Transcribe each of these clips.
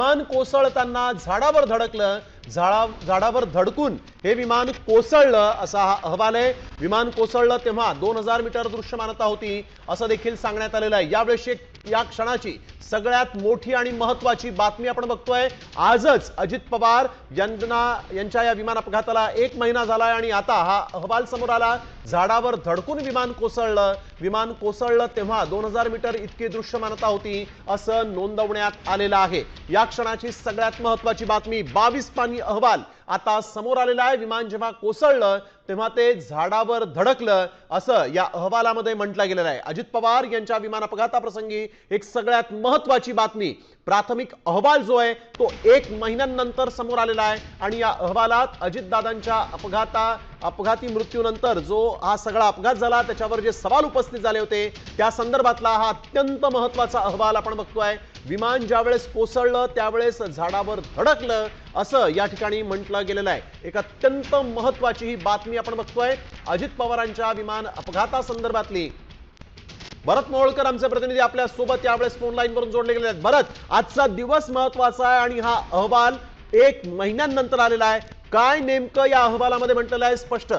विमान कोसळताना झाडावर धडकलं, झाडावर धडकून हे विमान कोसळलं असा हा अहवाल आहे। विमान कोसळलं तेव्हा 2000 मीटर दृश्यमानता होती असं देखील सांगण्यात आलेलं आहे। यावेळेस या क्षणाची सगळ्यात मोठी आणि महत्त्वाची बातमी आपण बघतोय। आजच अजित पवार यांच्या या विमान अपघाताला 1 महिना झालाय आणि आता हा अहवाल समोर आला। झाडावर धडकून विमान कोसळलं तेव्हा 2000 मीटर इतकी दृश्यमानता होती असं नोंदवण्यात आलेलं आहे। या क्षणाची सगळ्यात महत्त्वाची बातमी 22 पानी अहवाल आता समोर आलेला आहे। विमान जेव्हा कोसळलं तेव्हा ते झाडावर धडकलं असं या अहवालामध्ये म्हटलं गेलेलं आहे। अजित पवार यांच्या विमान अपघाताप्रसंगी एक सगळ्यात महत्त्वाची बातमी, प्राथमिक अहवाल जो आहे तो 1 महिन्यानंतर समोर आलेला आहे आणि या अहवालात अजितदादांच्या अपघाती मृत्यूनंतर जो हा सगळा अपघात झाला त्याच्यावर जे सवाल उपस्थित झाले होते त्या संदर्भातला हा अत्यंत महत्त्वाचा अहवाल आपण बघतोय। विमान ज्यावेळेस कोसळलं त्यावेळेस झाडावर धडकलं असं या ठिकाणी म्हटलं गेलेलं आहे। एक अत्यंत महत्त्वाची ही बातमी आपण बघतोय अजित पवारांच्या विमान अपघातासंदर्भातली। भरत मोहोळकर आमचे प्रतिनिधी आपल्या सोबत यावेळेस फोन लाईन वरून जोडले गेले आहेत। भरत, आजचा दिवस महत्त्वाचा आहे आणि हा अहवाल 1 महिन्यानंतर आलेला आहे। काय नेमकं या अहवालामध्ये म्हटलेलं आहे स्पष्ट?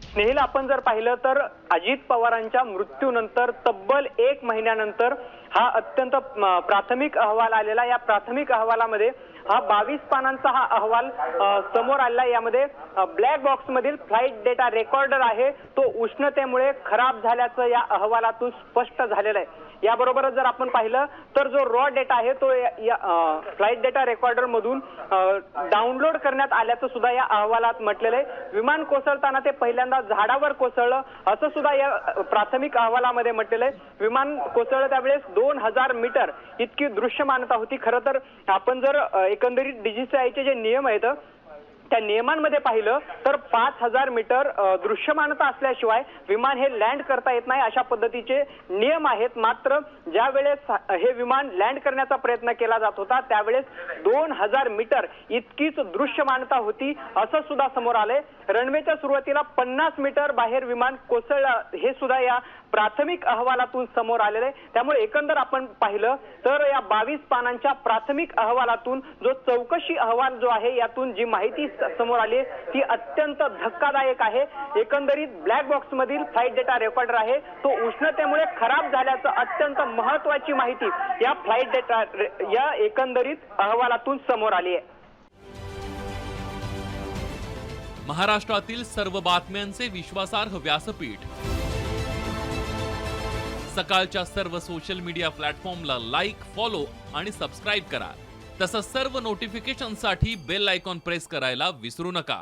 स्नेहिल, आपण जर पाहिलं तर अजित पवारांच्या मृत्यूनंतर तब्बल 1 महिन्यानंतर हा अत्यंत प्राथमिक अहवाल आलेला। या प्राथमिक अहवालामध्ये हा 22 पानांचा हा अहवाल समोर आलेला। यामध्ये ब्लॅक बॉक्स मधील फ्लाइट डेटा रेकॉर्डर आहे तो उष्णतेमुळे खराब झाल्याचं या अहवालातून स्पष्ट झालेलं आहे। याबरोबरच जर आपण पाहिलं तर जो रॉ डेटा आहे तो फ्लाइट डेटा रेकॉर्डर मधून डाउनलोड करण्यात आल्याचं सुद्धा या अहवालात म्हटलेलं आहे। विमान कोसळताना ते पहिल्यांदा झाडावर कोसळलं असं सुद्धा या प्राथमिक अहवालामध्ये म्हटलेलं आहे। विमान कोसळलं त्यावेळेस 2000 मीटर इतकी दृश्यमानता होती। खरं तर आपण जर एकंदरीत DGCAचे जे नियम आहेत त्या नियमांमध्ये पाहिलं तर 5000 मीटर दृश्यमानता असल्याशिवाय विमान हे लँड करता येत नाही अशा पद्धतीचे नियम आहेत। मात्र ज्या वेळेस हे विमान लँड करण्याचा प्रयत्न केला जात होता त्यावेळेस 2000 मीटर इतकीच दृश्यमानता होती असं सुद्धा समोर आलंय। रनवेच्या सुरुवातीला 50 मीटर बाहेर विमान कोसळलं हे सुद्धा या प्राथमिक अहवालातून समोर आलेलं आहे। त्यामुळे एकंदर आपण पाहिलं तर या 22 पानांच्या प्राथमिक अहवालातून जो चौकशी अहवाल जो आहे यातून जी माहिती समोर आली ती अत्यंत धक्कादायक आहे। एकंदरीत ब्लॅक बॉक्स मधील फ्लाइट डेटा रेकॉर्डर आहे तो उष्णतेमुळे खराब झाल्याचं अत्यंत महत्त्वाची माहिती या फ्लाइट डेटा या एकंदरीत अहवालातून समोर आली आहे। महाराष्ट्रातील सर्व बातम्यांचे विश्वासार्ह व्यासपीठ सकाळच्या सर्व सोशल मीडिया प्लॅटफॉर्मला लाईक, फॉलो आणि सबस्क्राईब करा। तसंच सर्व नोटिफिकेशनसाठी बेल आयकॉन प्रेस करायला विसरू नका।